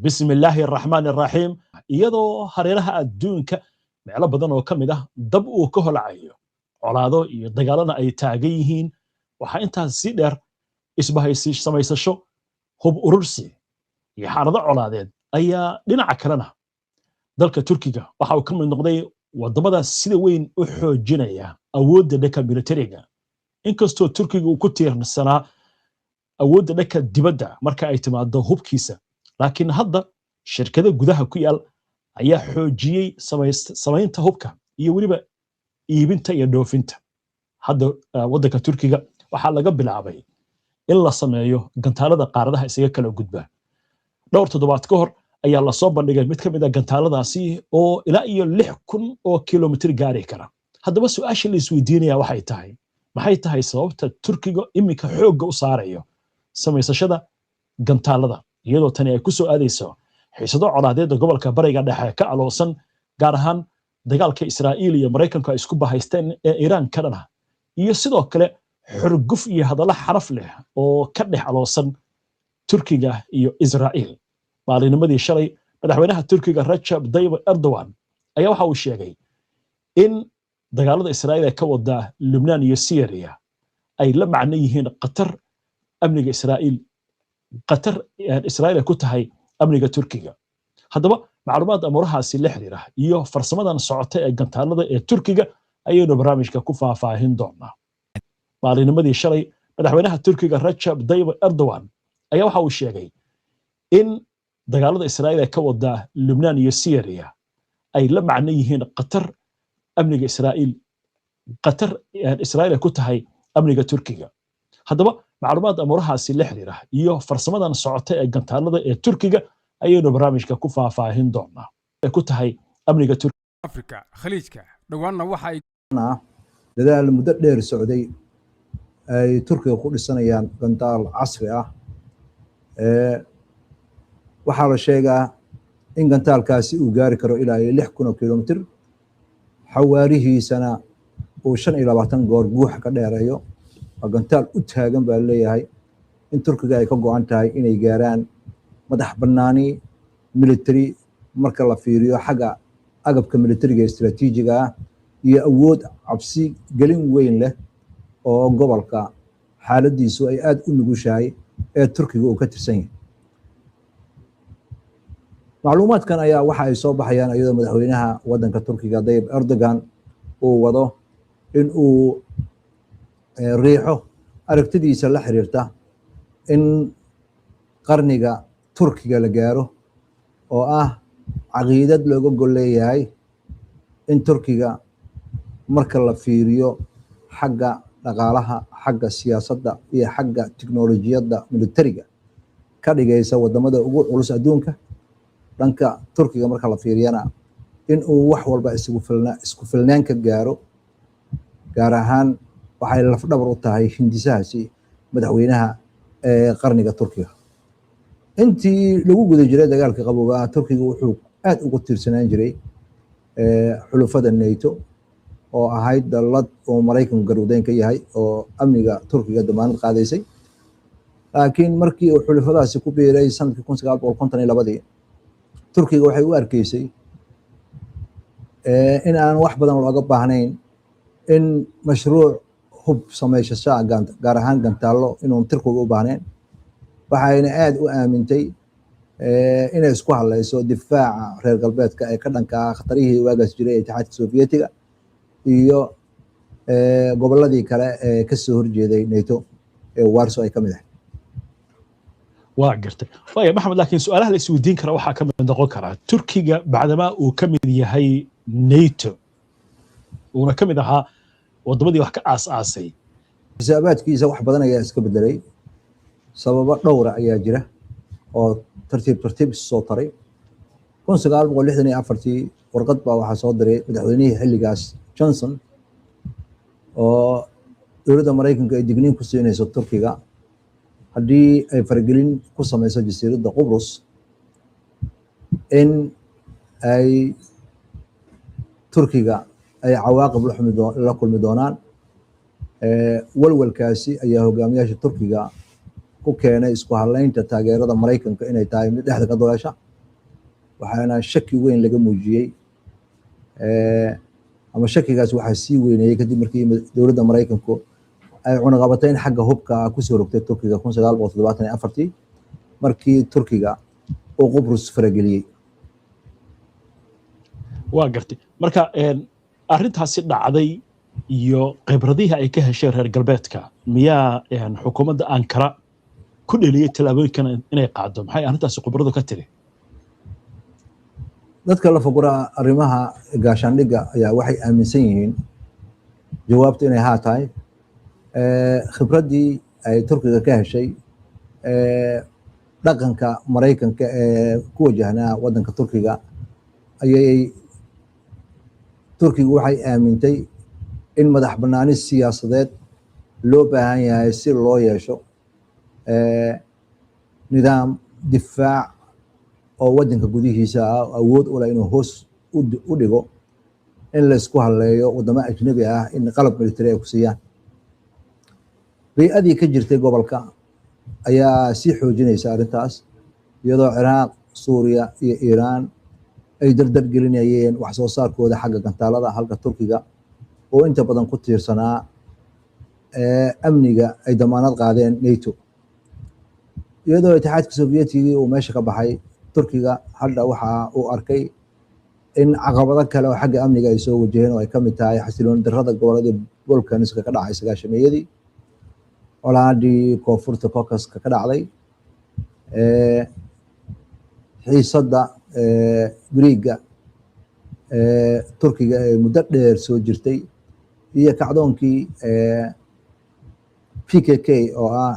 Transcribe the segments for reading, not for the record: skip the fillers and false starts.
بسم الله الرحمن الرحيم iyadoo hareeraha adduunka meelo badan oo kamid ah dab uu ka holacayo colaado iyo dagaalada ay taagan yihiin waxa intaas si dheer isbahaysi samaysasho hub urursi iyo xaalado colaadeed ayaa dhinaca kalena dalka Turkiga waxa uu ka mid noqday wadamada sida weyn u xoojinaya awoodda dhanka militariga inkastoo Turkiga uu ku tiirsanaa awoodda dhanka dibadda marka ay timaado hubkiisa laakiin hadda shirkado gudaha ku yaal ayaa xoojiyay samaynta hubka iyo waliba iibinta iyo dhoofinta hadda wadanka Turkiga waxa laga bilaabay in la sameeyo gantaalada qaaradaha isaga kala gudba dhowr toddobaad ka hor ayaa la soo bandhigay mid ka mid ah gantaaladaasi oo ilaa iyo 6,000 oo kiiloomitir gaari kara haddaba su'aasha la isweydiinaya maxay tahay sababta Turkiga imika xoogga u saarayo samaysashada gantaalada iyadoo tani ay ku soo aadayso xiisado colaadeed gobolka bariga dhexe ka aloosan gaar ahaan dagaalka Israa'iil iyo Mareykanka ay isku bahaysteen ee Iiraan ka dhana iyo sidoo kale xurguf iyo hadallo xaraf leh oo ka dhex aloosan Turkiga iyo Israa'iil maalinimadii shalay madaxweynaha Turkiga Recep Tayyip Erdogan ayaa waxa uu sheegay in dagaalada Israa'iil ay ka wada Lebanon iyo Syria ay la macno yihiin qatar amniga Israa'iil ku tahay amniga Turkiga haddaba macluumaad amurahaasi la xiriira iyo farsamadan socota ee gantaalada ee Turkiga ayaynu barnaamijka ku faahfaahin doonaa maalinimadii shalay madaxweynaha Turkiga Recep Tayyip Erdogan ayaa waxa uu sheegay in dagaalada Israa'iil ay ka wada Lebanon iyo Syria ay la macno yihiin qatar amniga Israa'iil ku tahay amniga Turkiga haddaba macluumaad amurahaasi la xiriira iyo farsamadan socota ee gantaalada ee Turkiga ayaynu barnaamijka ku faahfaahin doonaa ku tahay amniga Afrika khaliijka dhawaanna waxa ay dadaal muddo dheer socday ay Turkiga ku dhisanayaan gantaal casri ah waxaa la sheegaa in gantaalkaasi uu gaari karo ilaa 6,000 kiiloomitir xawaarihiisana uu 25 goor guuxa ka dheereeyo gantaal u taagan baa leeyahay in Turkiga ay ka go'an tahay inay gaaraan madax bannaani military marka la fiiriyo xagga agabka militariga istiraatiijiga ah iyo awood cabsi gelin weyn leh oo gobolka xaaladiisu ay aad u nugushahay ee Turkiga uu ka tirsan yahay macluumaadkan ayaa waxa ay soo baxayaan iyadoo madaxweynaha wadanka Turkiga Tayyip Erdogan uu wado in uu riixo aragtidiisa la xiriirta in qarniga Turkiga la gaaro oo ah caqiidad looga gol leeyahay in Turkiga marka la fiiriyo xagga dhaqaalaha xagga siyaasadda iyo xagga tiknoolajiyadda militariga ka dhigaysa wadamada ugu culus adduunka dhanka Turkiga marka la fiiriyana in uu wax walba isku filnaan ka gaaro gaar ahaan waxay lafdhabar u tahay hindisahaasi madaxweynaha qarniga Turkiga intii lagu guda jiray dagaalka qabowga Turkiga wuxuu aad ugu tiirsanaan jiray xulufada NATO oo ahayd dalad oo Mareykanku garwadeen ka yahay oo amniga Turkiga damaanad qaadaysay laakiin markii uu xulufadaasi ku biiray sanadkii 1952 Turkiga waxay u arkaysay in aan wax badan looga baahnayn in mashruuc hub samaysasho gaar ahaan gantaalo inuu Turkiga u baahneen waxayna aad u aamintay inay isku hadlayso difaaca reer galbeedka ee ka dhanka ah khatarihii waagaas jiray Itixaadka Sofiyeetiga iyo gobolladii kale ee ka soo horjeeday NATO ee Warsaw ay ka mid ahayd waa gartay waayo maxamed laakiin su'aalaha la isweydiin kara waxaa ka mid noqon kara Turkiga bacdama uu ka mid yahay NATO uuna ka mid ahaa wadamadii wax ka aasaasay xisaabaadkiisa wax badan ayaa iska bedelay sababo dhowr ah ayaa jira oo tartiib soo taray 1964 warqad baa waxa soo diray madaxweynihii xilligaas Johnson oo dowladda Mareykanka ay digniin ku siinayso Turkiga haddii ay faragelin ku samayso jasiiradda Qubrus in ay Turkiga ay cawaaqib la kulmi doonaan walwalkaasi ayaa hogaamiyaasha Turkiga ku keenay isku halaynta taageerada Mareykanka inay tahay mid dhexda ka dolasha waxaana shaki weyn laga muujiyey ama shakigaas waxaa sii weyneeyey kadib markii dowladda Mareykanku ay cunaqabatayn xagga hubka kusoo rogtay Turkiga 1974 markii Turkiga uu Qubrus farageliyey. waa gartay marka arrintaasi dhacday iyo khibradihii ay ka heshay reer galbeedka miyaa xukuumadda Ankara ku dheliyay talaabooyinkan inay qaado maxay arrintaasi khibradu ka tiri dadka la fagura arrimaha gaashaandhigga ayaa waxay aaminsan yihiin jawaabtu inay haa tahay khibradii ay Turkiga ka heshay dhaqanka Mareykanka ee ku wajahnaa waddanka Turkiga ayay Turkigu waxay aamintay in madax bannaani siyaasadeed loo baahan yahay si loo yeesho nidaam difaac oo waddanka gudihiisa awood u leh inuu hoos u dhigo in la isku haleeyo wadamo ajnabi ah in qalab military ay ku siiyaan. Bay'adii ka jirtay gobolka ayaa sii xoojinaysa arrintaas iyadoo Ciraaq, Suuriya iyo Iiraan ay dardar gelinayeen wax soo saarkooda xagga gantaalada halka Turkiga oo inta badan ku tiirsanaa amniga ay damaanad qaadeen NATO. iyadoo Itixaadka Soviyeetiga uu meesha ka baxay Turkiga hadda waxa uu arkay in caqabado kale oo xagga amniga ay soo wajaheen oo ay ka mid tahay xasiloon darrada gobollada Balkaniska ka dhacay sagaashameeyadii colaadii koonfurta Caucasus-ka ka dhacday xiisadda Greega Turkiga ee muddo dheer soo jirtay iyo kacdoonkii PKK oo ah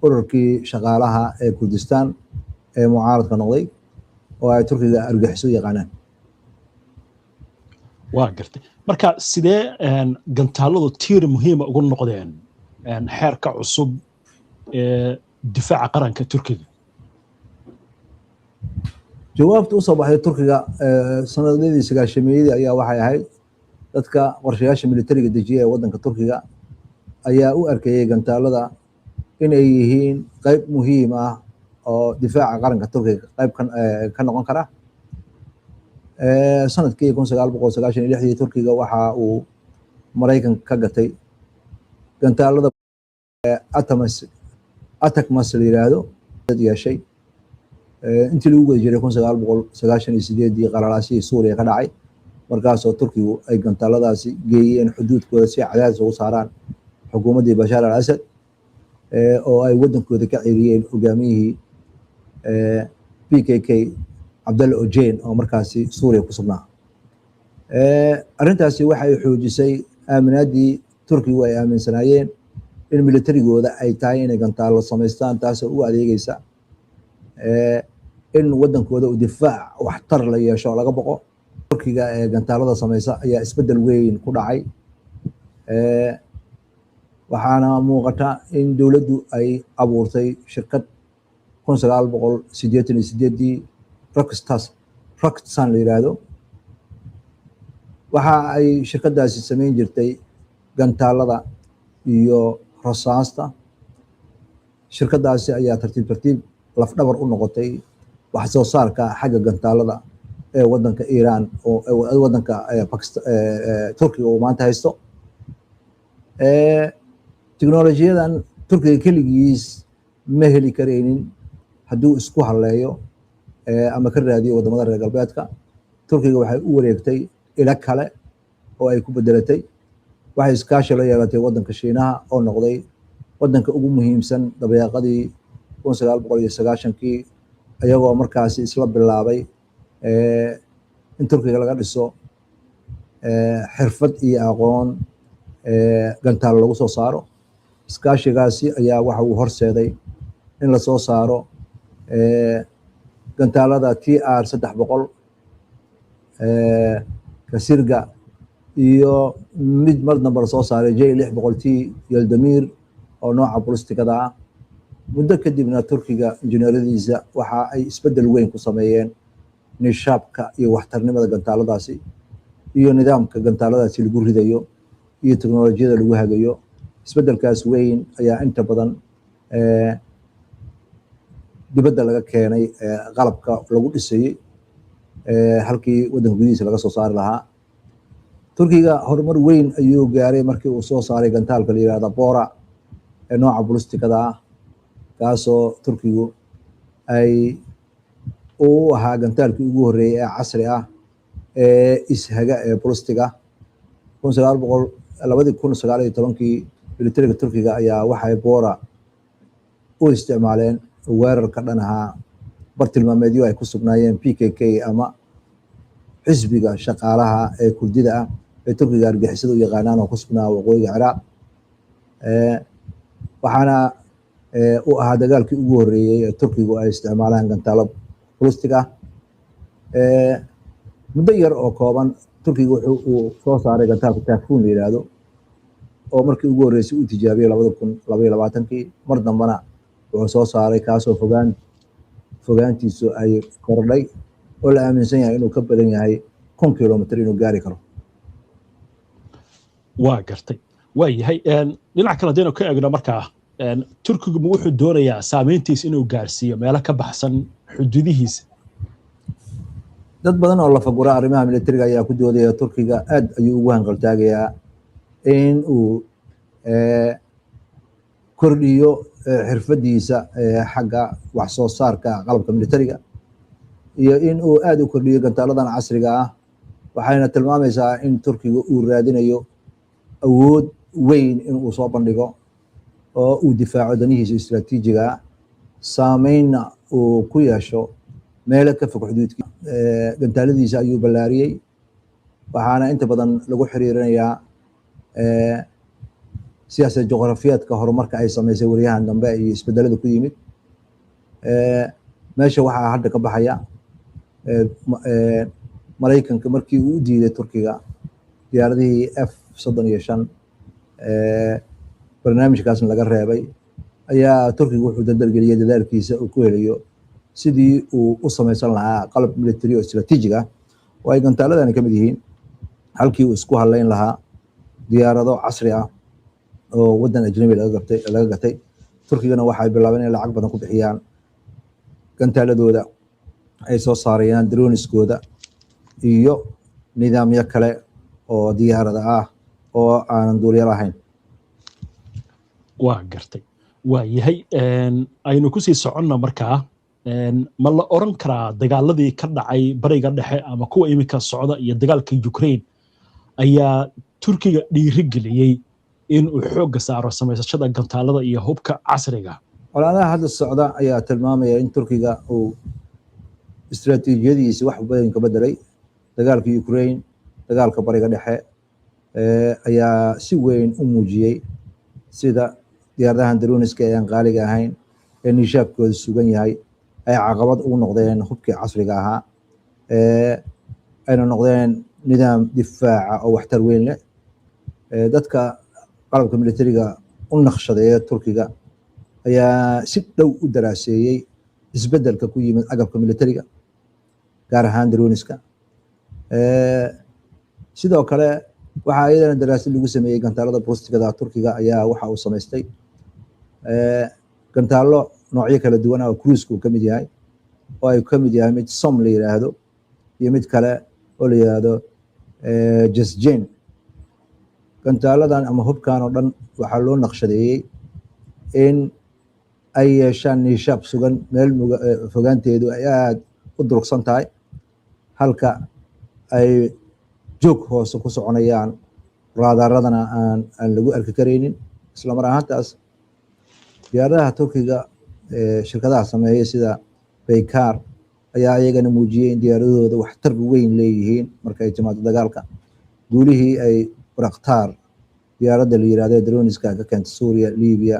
ururkii shaqaalaha ee Kurdistan ee mucaaradka noqday oo ay Turkiga argaxiso yaqaanaan. waa gartay marka sidee gantaaladu tiir muhiima ugu noqdeen xeerka cusub ee difaaca qaranka Turkiga jawaabtu u soo baxday Turkiga sanadadii sagaashameeyadii ayaa waxay ahayd dadka qorshayaasha militariga dejiya ee waddanka Turkiga ayaa u arkayay gantaalada inay yihiin qayb muhiim ah oo difaaca qaranka Turkiga qayb ka noqon kara. sanadkii 1996 Turkiga waxa uu Mareykanka ka gatay gantaalada ATACMS la yiraahdo yeeshay intii lagu guda jiray 1998 qalalaasii Suuriya ka dhacay markaasoo Turkigu ay gantaaladaasi geeyeen xuduudkooda si cadaadis ugu saaraan xukuumaddii Bashar al-Assad oo ay waddankooda ka ceeriyeen hogaamiyihii PKK Abdallah Öcalan oo markaasi Suuriya ku sugnaa. Arrintaasi waxay xoojisay aaminaadii Turkigu ay aaminsanaayeen in militarigooda ay tahay inay gantaalo samaystaan taasoo u adeegaysa in waddankooda uu difaac waxtar la yeesho laga boqo. Turkiga ee gantaalada samaysa ayaa isbeddel weyn ku dhacay waxaana muuqata in dowladdu ay abuurtay shirkad 1988 Roketsan la yiraahdo. waxa ay shirkadaasi samayn jirtay gantaalada iyo rasaasta. shirkadaasi ayaa tartiib lafdhabar u noqotay wax soo saarka xagga gantaalada ee waddanka Iiraan oo waddanka Turkiga uu maanta haysto. Teknolojiyadan Turkiga keligiis ma heli karaynin hadduu isku haleeyo ama ka raadiyo wadamada reer galbeedka. Turkiga waxay u wareegtay ilo kale oo ay ku bedelatay. waxay iskaashi la yeelatay waddanka Shiinaha oo noqday waddanka ugu muhiimsan dabeeqadii 1990kii ayagoo markaasi isla bilaabay in Turkiga laga dhiso xirfad iyo aqoon gantaal lagu soo saaro. iskaashigaasi ayaa waxa uu horseeday in la soo saaro gantaalada TR-300 Kasirga iyo mid mar dambe soo saaray J-600T Yaldamir oo nooca bolistikada ah. muddo kadibna Turkiga injineeradiisa waxa ay isbeddel weyn ku sameeyeen nishaabka iyo waxtarnimada gantaaladaasi iyo nidaamka gantaaladaasi lagu ridayo iyo teknolojiyada lagu hagayo. isbeddelkaas weyn ayaa inta badan dibadda laga keenay qalabka lagu dhisayay halkii waddanka gudihiisa laga soo saari lahaa. turkiga horumar weyn ayuu gaaray markii uu soo saaray gantaalka la yihahda bora ee nooca bulistikada ah, kaasoo turkigu ay uu ahaa gantaalkii ugu horreeyey ee casri ah ee ishaga ee bulistiga. 2019 militariga turkiga ayaa waxay bora u isticmaaleen weerar ka dhan ahaa bartilmaameedyo ay ku sugnaayeen PKK ama xisbiga shaqaalaha ee kurdida ah ee turkiga argixisada u yaqaanaan oo ku sugnaa waqooyiga Ciraaq. waxaana uu ahaa dagaalkii ugu horreeyey ee turkigu ay isticmaalaan gantaalo bulistig ah. muddo yar oo kooban turkiga uu soo saaray gantaalka Typhoon la yiraahdo oo markii ugu horreysay uu tijaabiyey 2022 mar dambana wuxuu soo saaray kaasoo fogaantiisu ay kordhay oo la aaminsan yahay inuu ka badan yahay 1 kilomitir inuu gaari karo. waa gartay waa yahay dhinaca kale hadaynu ka eegno markaa turkigu ma wuxuu doonayaa saameyntiisa inuu gaarsiiyo meelo ka baxsan xuduudihiisa? dad badan oo la fagura arrimaha militariga ayaa ku doodaya turkiga aad ayuu ugu hanqaltaagayaa in uu kordhiyo xirfadiisa xagga wax soo saarka qalabka militariga iyo in uu aad u kordhiyo gantaaladan casriga ah. waxayna tilmaamaysaa in turkiga uu raadinayo awood weyn in uu soo bandhigo oo uu difaaco danihiisa istiraatiijiga ah, saameynna uu ku yeesho meelo ka fog xuduudka. gantaaladiisa ayuu ballaariyey, waxaana inta badan lagu xiriirinayaa siyaasad juqraafiyeedka horumarka ay samaysay wariyahan dambe iyo isbedelada ku yimid. meesha waxaa hadda ka baxaya Maraykanka markii uu u diiday turkiga diyaaradihii F-35 barnaamijkaasna laga reebay, ayaa turkiga wuxuu dardargeliyey dadaalkiisa uu ku helayo sidii uu u samaysan lahaa qalab militari oo istiraatiijig ah oo ay gantaaladani ka mid yihiin, halkii uu isku halayn lahaa diyaarado casri ah oo waddan ajnabi laga gatay. turkigana waxay bilaabeen inay lacag badan ku bixiyaan gantaaladooda ay soo saarayaan droniskooda iyo nidaamyo kale oo diyaarada ah oo aanan duuliyo lahayn. waa gartay waa yahay aynu kusii soconna markaa ma la oran karaa dagaaladii ka dhacay bariga dhexe ama kuwa iminka socda iyo dagaalka Ukraine ayaa turkiga dhiirigeliyey in uu xoogga saaro samaysashada gantaalada iyo hubka casriga? colaadaha hadda socda ayaa tilmaamaya in turkiga uu istiraatiijiyadiisa wax badan ka bedelay. dagaalka Ukraine, dagaalka bariga dhexe ayaa si weyn u muujiyey sida diyaaradahan droniska ee aan qaaliga ahayn ee nishaabkooda sugan yahay ay caqabad ugu noqdeen hubkii casriga ahaa, ayna noqdeen nidaam difaaca oo waxtar weyn leh. dadka qalabka militariga u naqshadeeya turkiga ayaa si dhow u daraaseeyey isbedelka ku yimid agabka militariga, gaar ahaan droniska. sidoo kale waxaa iyadana daraasad lagu sameeyey gantaalada bulistikada turkiga ayaa waxa uu samaystay gantaalo noocyo kala duwan oo cruise-ku ka mid yahay, oo ay ka mid yahay mid som la yiraahdo iyo mid kale oo la yiraahdo Jasjen. gantaaladan ama hubkan oo dhan waxaa loo naqshadeeyey in ay yeeshaan nishaab sugan, meel fogaanteedu ay aad u durugsan tahay, halka ay joog hoose ku soconayaan, raadaradana aan lagu arki karaynin. isla mar ahaantaas diyaaradaha turkiga shirkadaha sameeya sida Baykar ayaa iyagana muujiyey in diyaaradooda waxtar weyn leeyihiin marka ay timaado dagaalka. duulihii ay Baraktar diyaaradda la yiraahdo droniska ka keenta Suuriya, Liibiya,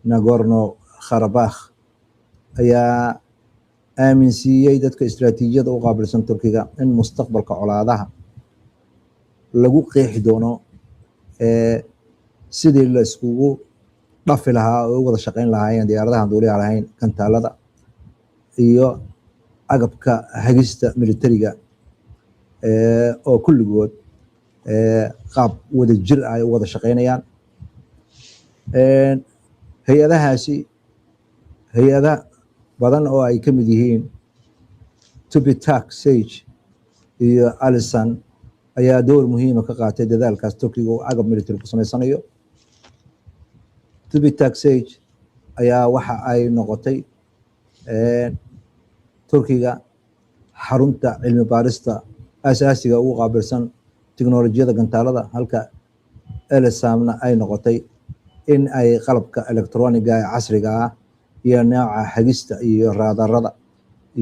Nagorno Karabakh ayaa aaminsiiyey dadka istiraatiijiyada u qaabilsan turkiga in mustaqbalka colaadaha lagu qeexi doono sidii la iskugu dhafi lahaa oo u wada shaqayn lahaayeen diyaaradahan duuliyaha lahayn, gantaalada iyo agabka hagista militariga oo kulligood qaab wada jir ay u wada shaqaynayaan. hay-adahaasi hay-ada badan oo ay ka mid yihiin TÜBİTAK Sage iyo Alisan ayaa door muhiima ka qaatay dadaalkaas Turkiga uu agab military ku samaysanayo. TÜBİTAK Sage ayaa waxa ay noqotay Turkiga xarunta cilmi baarista asaasiga ugu qaabilsan tiknoolajiyada gantaalada, halka Elisamna ay noqotay in ay qalabka elektrooniga ee casriga ah iyo nooca hagista iyo raadarada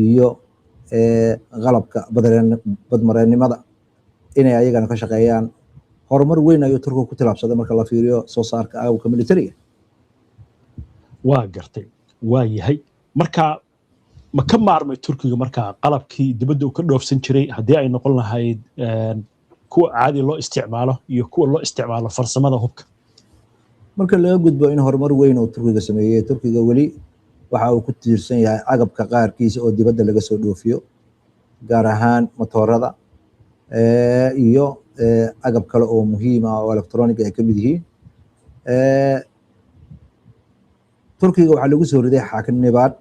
iyo qalabka badmareennimada inay ayagana ka shaqeeyaan. Horumar weyn ayuu Turkiga ku tilaabsaday marka la fiiriyo soo saarka agabka militariga. waa gartay, waa yahay. Marka ma ka maarmay Turkiga marka qalabkii dibadda uu ka dhoofsan jiray haddii ay noqon lahayd kuwa caadi loo isticmaalo iyo kuwa loo isticmaalo farsamada hubka? Marka laga gudbo in horumar weyn oo Turkiga sameeyay, Turkiga weli waxa uu ku tiirsan yahay agabka qaarkiisa oo dibadda laga soo dhoofiyo, gaar ahaan matoorada iyo agab kale oo muhiim ah oo elektroonig ay ka mid yihiin. Turkiga waxaa lagu soo riday xaknibaad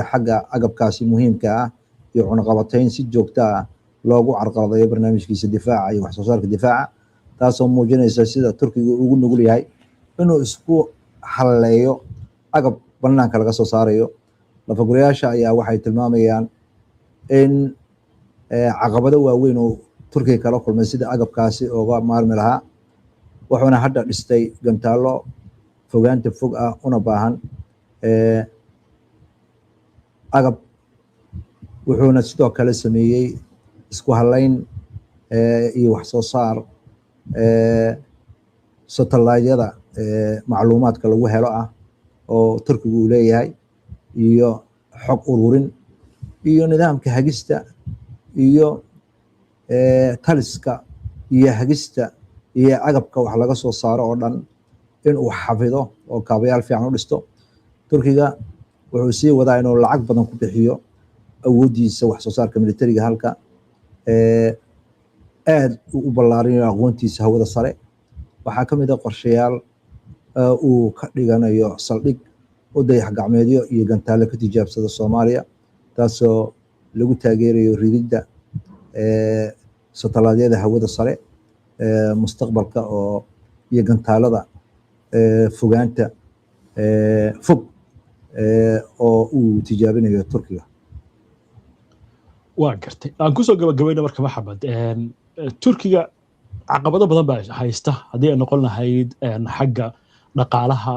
xagga agabkaasi muhiimka ah iyo cunaqabatayn si joogto ah loogu carqaladeeyo barnaamijkiisa difaaca iyo wax soo saarka difaaca, taasoo muujinaysa sida Turkiga ugu nugul yahay inuu isku halleeyo agab banaanka laga soo saarayo. Lafagurayaasha ayaa waxay tilmaamayaan in caqabado waaweyn oo Turkiga kala kulmay sida agabkaasi uga maarmi lahaa, wuxuuna hadda dhistay gantaalo fogaanta fog ah una baahan agab. Wuxuuna sidoo kale sameeyey isku halayn iyo wax soo saar satellayada macluumaadka lagu helo ah oo Turkiga uu leeyahay, iyo xog ururin iyo nidaamka hagista iyo taliska iyo hagista iyo agabka wax laga soo saaro oo dhan in uu xafido oo kaabayaal fiican u dhisto. Turkiga wuxuu sii wadaa inuu lacag badan ku bixiyo awoodiisa wax soo saarka militariga, halka aad u ballaarinayo aqoontiisa hawada sare. Waxaa ka mid ah qorshayaal uu ka dhiganayo saldhig u dayax gacmeedyo iyo gantaalo ka tijaabsada Soomaaliya, taasoo lagu taageerayo rididda satellayada hawada sare mustaqbalka oo iyo gantaalada fogaanta fog oo uu tijaabinayo Turkiga. waa gartay. aan kusoo gabagabayna marka Maxamed, Turkiga caqabado badan baa haysta haddii ay noqon lahayd xagga dhaqaalaha,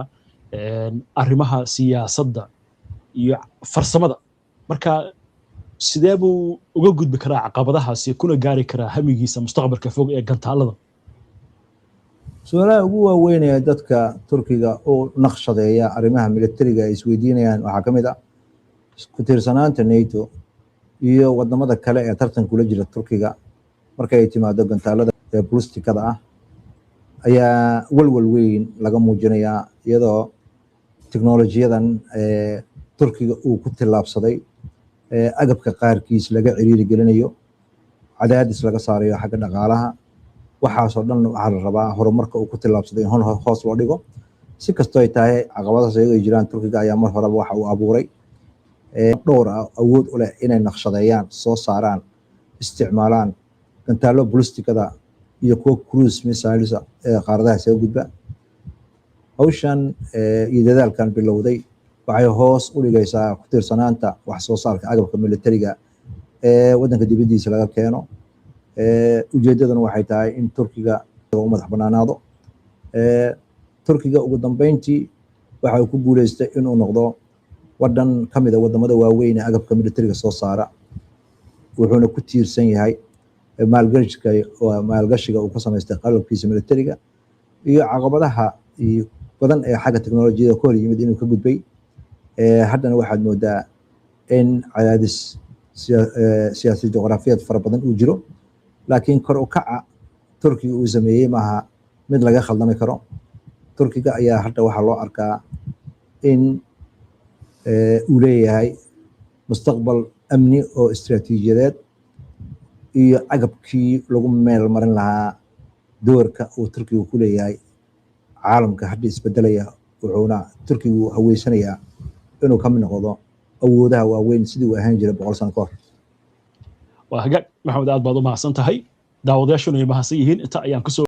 arrimaha siyaasadda iyo farsamada. Marka sidee buu uga gudbi karaa caqabadahaasi kuna gaari karaa hamigiisa mustaqbalka fog ee gantaalada? Su'aalaha ugu waaweyn ee dadka Turkiga oo naqshadeeya arrimaha militariga ay isweydiinayaan waxaa ka mid ah ku tiirsanaanta NATO iyo wadamada kale ee tartan kula jira Turkiga marka ay timaado gantaalada ballistikada ah ayaa walwal weyn laga muujinayaa, iyadoo tiknoolajiyadan Turkiga uu ku tilaabsaday agabka qaarkiis laga ciriiri gelinayo, cadaadis laga saarayo xagga dhaqaalaha. waxaasoo dhan waxaa la rabaa horumarka uu ku tilaabsaday in hoos loo dhigo. Si kastoo ay tahay caqabadahaas ayagoo jiraan, Turkiga ayaa mar horeba waxa uu abuuray dhowr awood u leh inay naqshadeeyaan, soo saaraan, isticmaalaan gantaalo ballistikada iyo kuwa cruise missiles ee qaaradaha isaga gudba. Hawshan iyo dadaalkan bilowday waxay hoos u dhigaysaa ku tiirsanaanta wax soo saarka agabka militariga ee waddanka dibaddiisa laga keeno. Ujeedaduna waxay tahay in Turkiga uu madax bannaanaado. Turkiga ugu dambeyntii waxa uu ku guuleystay inuu noqdo waddan ka mid ah wadamada waaweyn ee agabka militariga soo saara, wuxuuna ku tiirsan yahay maalgashiga uu ka samaystay qalabkiisa militariga iyo caqabadaha badan ee xagga teknolojiyada ka hor yimid inuu ka gudbay. Haddana waxaad moodaa in cadaadis siyaasi juqraafiyeed fara badan uu jiro, laakiin kor u kaca Turkiga uu sameeyey maaha mid laga khaldami karo. Turkiga ayaa hadda waxaa loo arkaa in uu leeyahay mustaqbal amni oo istiraatiijiyadeed iyo agabkii lagu meel marin lahaa doorka uu Turkiga ku leeyahay caalamka hadda isbedelaya, wuxuuna Turkigu haweysanayaa inuu ka mid noqdo awoodaha waaweyn sidii uu ahaan jiray 100 sano ka hor. وهجاك محمد عاد بعض ما حسنت هاي داود يشون يبهسيهين انت ايام كسو